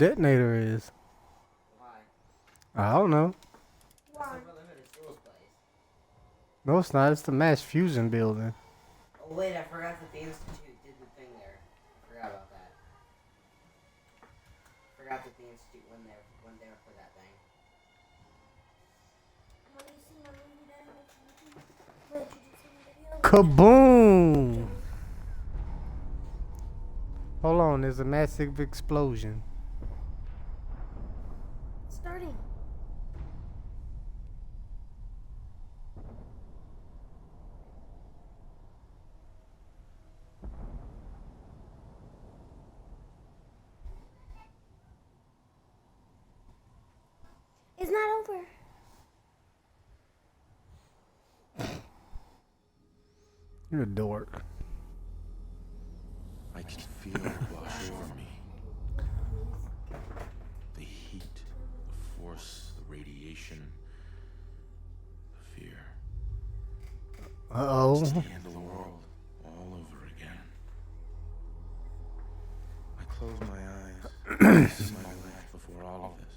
detonator is. Why? I don't know. Why? Brotherhood of Steel's place. No, it's not. It's the Mass Fusion building. Oh wait, I forgot that the Institute did the thing there. I forgot about that. Forgot that the Institute went there for that thing. Kaboom! Hold on, there's a massive explosion. Starting. It's not over. You're a dork. I can feel it wash over me. The heat, the force, the radiation, the fear. Uh-oh. Just to handle the world all over again. I close my eyes. This is my life before all of this.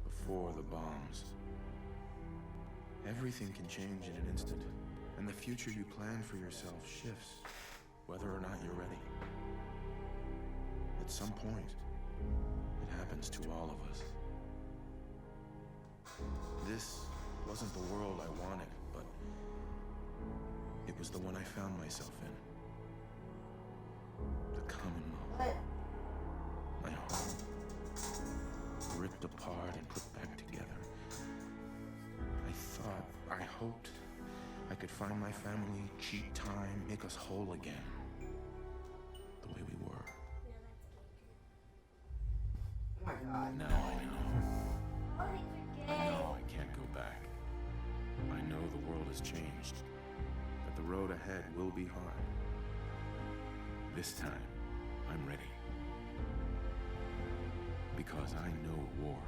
Before the bombs. Everything can change in an instant, and the future you plan for yourself shifts, whether or not you're ready. At some point, it happens to all of us. This wasn't the world I wanted, but it was the one I found myself in. The Commonwealth. What? My home. Ripped apart and put back together. I hoped I could find my family, cheat time, make us whole again. The way we were. Oh my god. Now I know. I know I can't go back. I know the world has changed. That the road ahead will be hard. This time, I'm ready. Because I know war.